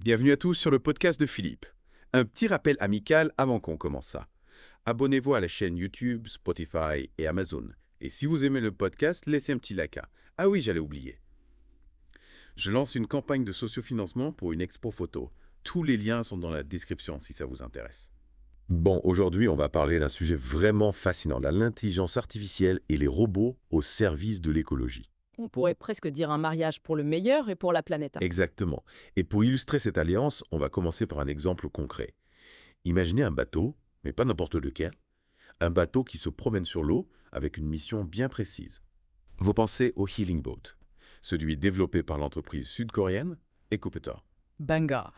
Bienvenue à tous sur le podcast de Philippe. Un petit rappel amical avant qu'on commence ça. Abonnez-vous à la chaîne YouTube, Spotify et Amazon. Et si vous aimez le podcast, laissez un petit like. Ah oui, j'allais oublier. Je lance une campagne de sociofinancement pour une expo photo. Tous les liens sont dans la description si ça vous intéresse. Bon, aujourd'hui, on va parler d'un sujet vraiment fascinant, l'intelligence artificielle et les robots au service de l'écologie. On pourrait presque dire un mariage pour le meilleur et pour la planète. Exactement. Et pour illustrer cette alliance, on va commencer par un exemple concret. Imaginez un bateau, mais pas n'importe lequel, un bateau qui se promène sur l'eau avec une mission bien précise. Vous pensez au Healing Boat, celui développé par l'entreprise sud-coréenne Ecopter. Banga.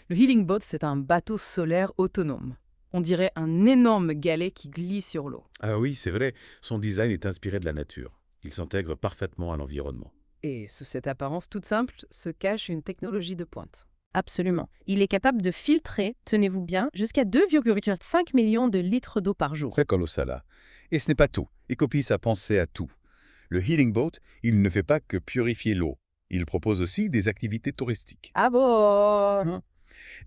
Le Healing Boat, c'est un bateau solaire autonome. On dirait un énorme galet qui glisse sur l'eau. Ah oui, c'est vrai, son design est inspiré de la nature. Il s'intègre parfaitement à l'environnement. Et sous cette apparence toute simple se cache une technologie de pointe. Absolument. Il est capable de filtrer, tenez-vous bien, jusqu'à 2,5 millions de litres d'eau par jour. Très colossal, là. Et ce n'est pas tout. Ecopis a pensé à tout. Le Healing Boat, il ne fait pas que purifier l'eau. Il propose aussi des activités touristiques. Ah bon?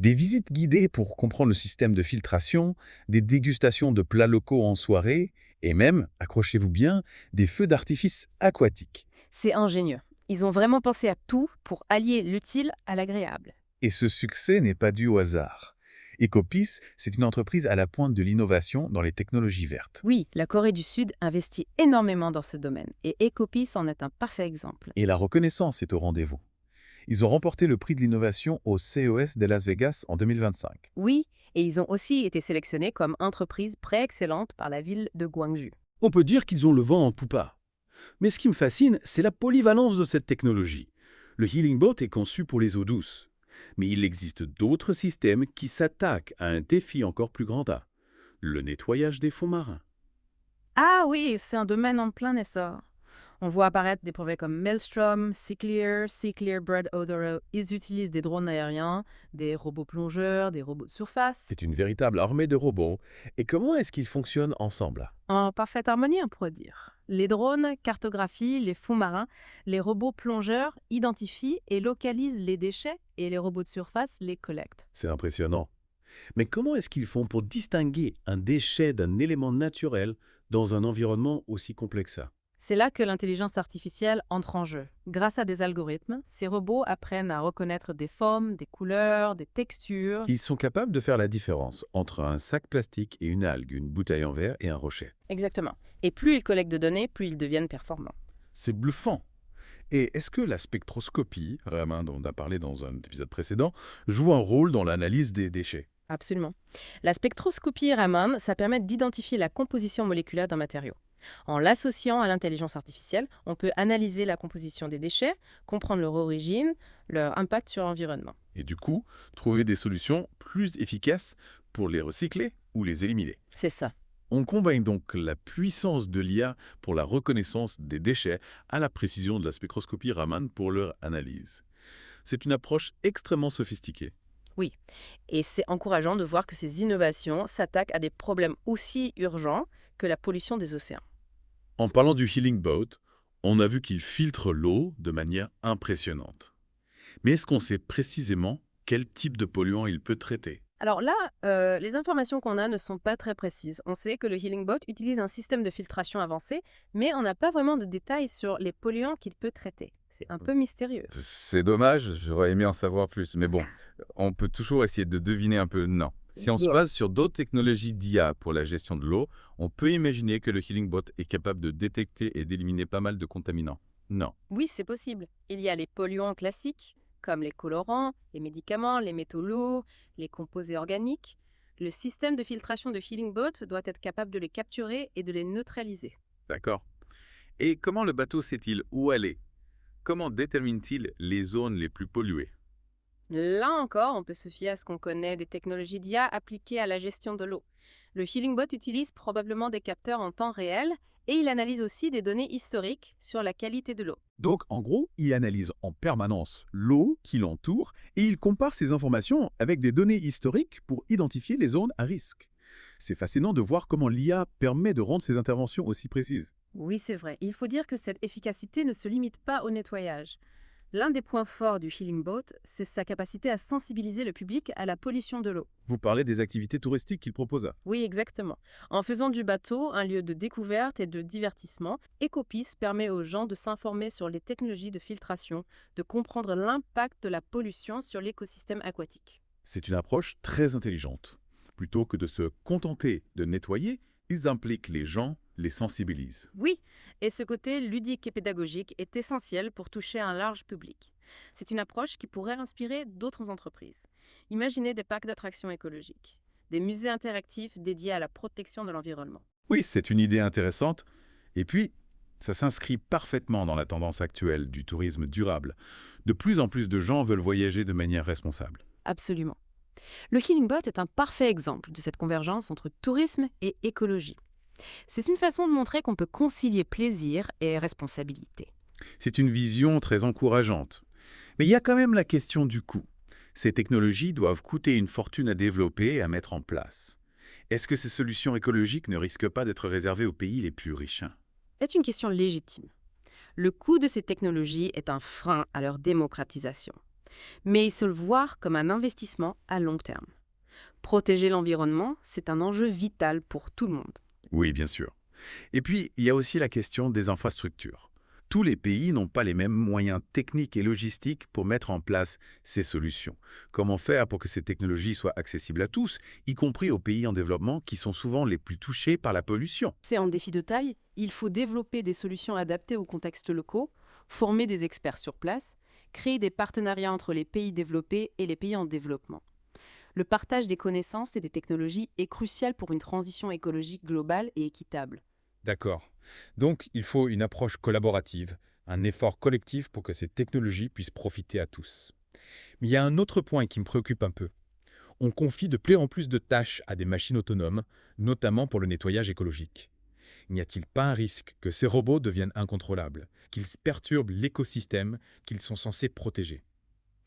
Des visites guidées pour comprendre le système de filtration, des dégustations de plats locaux en soirée, et même, accrochez-vous bien, des feux d'artifice aquatiques. C'est ingénieux. Ils ont vraiment pensé à tout pour allier l'utile à l'agréable. Et ce succès n'est pas dû au hasard. Ecopis, c'est une entreprise à la pointe de l'innovation dans les technologies vertes. Oui, la Corée du Sud investit énormément dans ce domaine et Ecopis en est un parfait exemple. Et la reconnaissance est au rendez-vous. Ils ont remporté le prix de l'innovation au CES de Las Vegas en 2025. Oui, et ils ont aussi été sélectionnés comme entreprise préexcellente par la ville de Gwangju. On peut dire qu'ils ont le vent en poupa. Mais ce qui me fascine, c'est la polyvalence de cette technologie. Le Healing Boat est conçu pour les eaux douces. Mais il existe d'autres systèmes qui s'attaquent à un défi encore plus grand, le nettoyage des fonds marins. Ah oui, c'est un domaine en plein essor. On voit apparaître des projets comme Maelstrom, Sea Clear Bird Odoro. Ils utilisent des drones aériens, des robots plongeurs, des robots de surface. C'est une véritable armée de robots. Et comment est-ce qu'ils fonctionnent ensemble? En parfaite harmonie, on pourrait dire. Les drones cartographient les fonds marins, les robots plongeurs identifient et localisent les déchets et les robots de surface les collectent. C'est impressionnant. Mais comment est-ce qu'ils font pour distinguer un déchet d'un élément naturel dans un environnement aussi complexe? C'est là que l'intelligence artificielle entre en jeu. Grâce à des algorithmes, ces robots apprennent à reconnaître des formes, des couleurs, des textures. Ils sont capables de faire la différence entre un sac plastique et une algue, une bouteille en verre et un rocher. Exactement. Et plus ils collectent de données, plus ils deviennent performants. C'est bluffant. Et est-ce que la spectroscopie, Raman, dont on a parlé dans un épisode précédent, joue un rôle dans l'analyse des déchets? Absolument. La spectroscopie Raman, ça permet d'identifier la composition moléculaire d'un matériau. En l'associant à l'intelligence artificielle, on peut analyser la composition des déchets, comprendre leur origine, leur impact sur l'environnement. Et du coup, trouver des solutions plus efficaces pour les recycler ou les éliminer. C'est ça. On combine donc la puissance de l'IA pour la reconnaissance des déchets à la précision de la spectroscopie Raman pour leur analyse. C'est une approche extrêmement sophistiquée. Oui. Et c'est encourageant de voir que ces innovations s'attaquent à des problèmes aussi urgents que la pollution des océans. En parlant du Healing Boat, on a vu qu'il filtre l'eau de manière impressionnante. Mais est-ce qu'on sait précisément quel type de polluant il peut traiter? Alors là, les informations qu'on a ne sont pas très précises. On sait que le Healing Boat utilise un système de filtration avancé, mais on n'a pas vraiment de détails sur les polluants qu'il peut traiter. C'est un peu mystérieux. C'est dommage, j'aurais aimé en savoir plus. Mais bon, on peut toujours essayer de deviner un peu. Non. Si on se base sur d'autres technologies d'IA pour la gestion de l'eau, on peut imaginer que le Healing Boat est capable de détecter et d'éliminer pas mal de contaminants. Non. Oui, c'est possible. Il y a les polluants classiques, comme les colorants, les médicaments, les métaux lourds, les composés organiques. Le système de filtration de Healing Boat doit être capable de les capturer et de les neutraliser. D'accord. Et comment le bateau sait-il où aller? Comment détermine-t-il les zones les plus polluées? Là encore, on peut se fier à ce qu'on connaît des technologies d'IA appliquées à la gestion de l'eau. Le Healing Bot utilise probablement des capteurs en temps réel et il analyse aussi des données historiques sur la qualité de l'eau. Donc, en gros, il analyse en permanence l'eau qui l'entoure et il compare ces informations avec des données historiques pour identifier les zones à risque. C'est fascinant de voir comment l'IA permet de rendre ces interventions aussi précises. Oui, c'est vrai. Il faut dire que cette efficacité ne se limite pas au nettoyage. L'un des points forts du Healing Boat, c'est sa capacité à sensibiliser le public à la pollution de l'eau. Vous parlez des activités touristiques qu'il propose. Oui, exactement. En faisant du bateau un lieu de découverte et de divertissement, Ecopis permet aux gens de s'informer sur les technologies de filtration, de comprendre l'impact de la pollution sur l'écosystème aquatique. C'est une approche très intelligente. Plutôt que de se contenter de nettoyer, ils impliquent les gens, les sensibilisent. Oui, et ce côté ludique et pédagogique est essentiel pour toucher un large public. C'est une approche qui pourrait inspirer d'autres entreprises. Imaginez des parcs d'attractions écologiques, des musées interactifs dédiés à la protection de l'environnement. Oui, c'est une idée intéressante. Et puis, ça s'inscrit parfaitement dans la tendance actuelle du tourisme durable. De plus en plus de gens veulent voyager de manière responsable. Absolument. Le Healing Boat est un parfait exemple de cette convergence entre tourisme et écologie. C'est une façon de montrer qu'on peut concilier plaisir et responsabilité. C'est une vision très encourageante. Mais il y a quand même la question du coût. Ces technologies doivent coûter une fortune à développer et à mettre en place. Est-ce que ces solutions écologiques ne risquent pas d'être réservées aux pays les plus riches? C'est une question légitime. Le coût de ces technologies est un frein à leur démocratisation. Mais il se le voir comme un investissement à long terme. Protéger l'environnement, c'est un enjeu vital pour tout le monde. Oui, bien sûr. Et puis, il y a aussi la question des infrastructures. Tous les pays n'ont pas les mêmes moyens techniques et logistiques pour mettre en place ces solutions. Comment faire pour que ces technologies soient accessibles à tous, y compris aux pays en développement qui sont souvent les plus touchés par la pollution? C'est un défi de taille. Il faut développer des solutions adaptées aux contextes locaux, former des experts sur place, créer des partenariats entre les pays développés et les pays en développement. Le partage des connaissances et des technologies est crucial pour une transition écologique globale et équitable. D'accord. Donc, il faut une approche collaborative, un effort collectif pour que ces technologies puissent profiter à tous. Mais il y a un autre point qui me préoccupe un peu. On confie de plus en plus de tâches à des machines autonomes, notamment pour le nettoyage écologique. N'y a-t-il pas un risque que ces robots deviennent incontrôlables, qu'ils perturbent l'écosystème qu'ils sont censés protéger?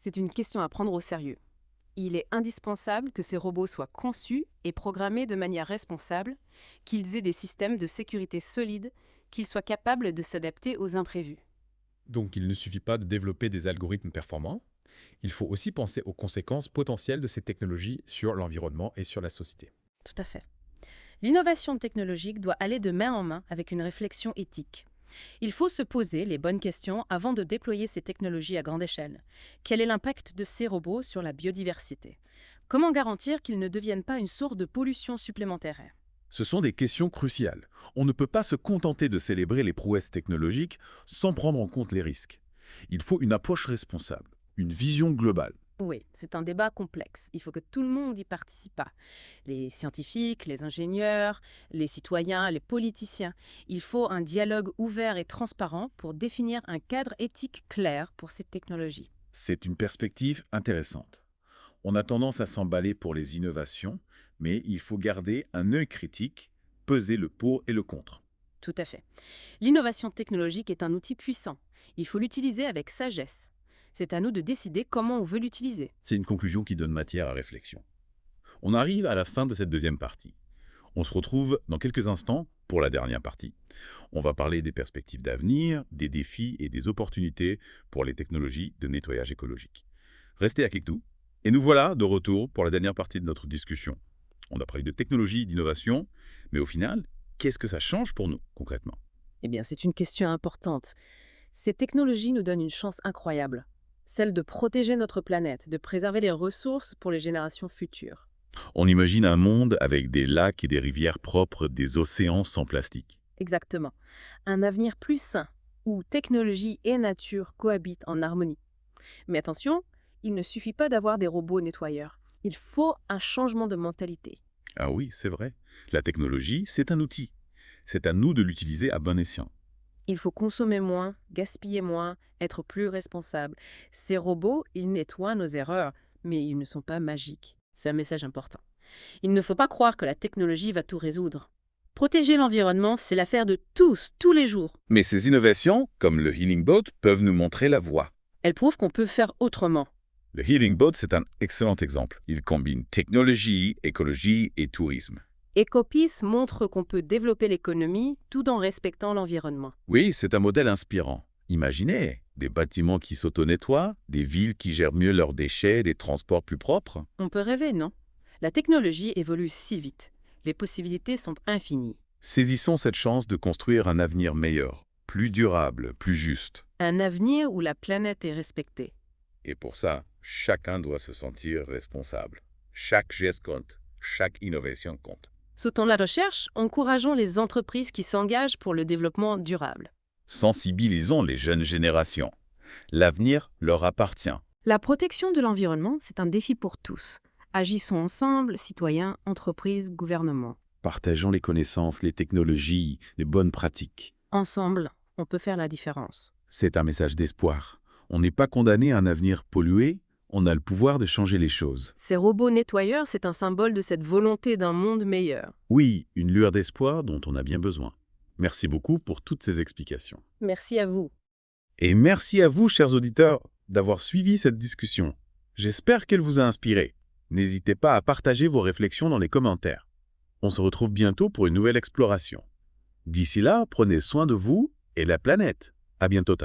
C'est une question à prendre au sérieux. Il est indispensable que ces robots soient conçus et programmés de manière responsable, qu'ils aient des systèmes de sécurité solides, qu'ils soient capables de s'adapter aux imprévus. Donc, il ne suffit pas de développer des algorithmes performants, il faut aussi penser aux conséquences potentielles de ces technologies sur l'environnement et sur la société. Tout à fait. L'innovation technologique doit aller de main en main avec une réflexion éthique. Il faut se poser les bonnes questions avant de déployer ces technologies à grande échelle. Quel est l'impact de ces robots sur la biodiversité? Comment garantir qu'ils ne deviennent pas une source de pollution supplémentaire? Ce sont des questions cruciales. On ne peut pas se contenter de célébrer les prouesses technologiques sans prendre en compte les risques. Il faut une approche responsable, une vision globale. Oui, c'est un débat complexe. Il faut que tout le monde y participe. Les scientifiques, les ingénieurs, les citoyens, les politiciens. Il faut un dialogue ouvert et transparent pour définir un cadre éthique clair pour ces technologies. C'est une perspective intéressante. On a tendance à s'emballer pour les innovations, mais il faut garder un œil critique, peser le pour et le contre. Tout à fait. L'innovation technologique est un outil puissant. Il faut l'utiliser avec sagesse. C'est à nous de décider comment on veut l'utiliser. C'est une conclusion qui donne matière à réflexion. On arrive à la fin de cette deuxième partie. On se retrouve dans quelques instants pour la dernière partie. On va parler des perspectives d'avenir, des défis et des opportunités pour les technologies de nettoyage écologique. Restez avec nous et nous voilà de retour pour la dernière partie de notre discussion. On a parlé de technologie, d'innovation, mais au final, qu'est-ce que ça change pour nous concrètement? Eh bien, c'est une question importante. Ces technologies nous donnent une chance incroyable. Celle de protéger notre planète, de préserver les ressources pour les générations futures. On imagine un monde avec des lacs et des rivières propres, des océans sans plastique. Exactement. Un avenir plus sain, où technologie et nature cohabitent en harmonie. Mais attention, il ne suffit pas d'avoir des robots nettoyeurs. Il faut un changement de mentalité. Ah oui, c'est vrai. La technologie, c'est un outil. C'est à nous de l'utiliser à bon escient. Il faut consommer moins, gaspiller moins, être plus responsable. Ces robots, ils nettoient nos erreurs, mais ils ne sont pas magiques. C'est un message important. Il ne faut pas croire que la technologie va tout résoudre. Protéger l'environnement, c'est l'affaire de tous, tous les jours. Mais ces innovations, comme le Healing Boat, peuvent nous montrer la voie. Elles prouvent qu'on peut faire autrement. Le Healing Boat, c'est un excellent exemple. Il combine technologie, écologie et tourisme. Ecopis montre qu'on peut développer l'économie tout en respectant l'environnement. Oui, c'est un modèle inspirant. Imaginez, Des bâtiments qui s'auto-nettoient, des villes qui gèrent mieux leurs déchets, des transports plus propres. On peut rêver, non? La technologie évolue si vite. Les possibilités sont infinies. Saisissons cette chance de construire un avenir meilleur, plus durable, plus juste. Un avenir où la planète est respectée. Et pour ça, chacun doit se sentir responsable. Chaque geste compte, chaque innovation compte. Soutenons la recherche, encourageons les entreprises qui s'engagent pour le développement durable. Sensibilisons les jeunes générations. L'avenir leur appartient. La protection de l'environnement, c'est un défi pour tous. Agissons ensemble, citoyens, entreprises, gouvernements. Partageons les connaissances, les technologies, les bonnes pratiques. Ensemble, on peut faire la différence. C'est un message d'espoir. On n'est pas condamné à un avenir pollué, on a le pouvoir de changer les choses. Ces robots nettoyeurs, c'est un symbole de cette volonté d'un monde meilleur. Oui, une lueur d'espoir dont on a bien besoin. Merci beaucoup pour toutes ces explications. Merci à vous. Et merci à vous, chers auditeurs, d'avoir suivi cette discussion. J'espère qu'elle vous a inspiré. N'hésitez pas à partager vos réflexions dans les commentaires. On se retrouve bientôt pour une nouvelle exploration. D'ici là, prenez soin de vous et la planète. À bientôt.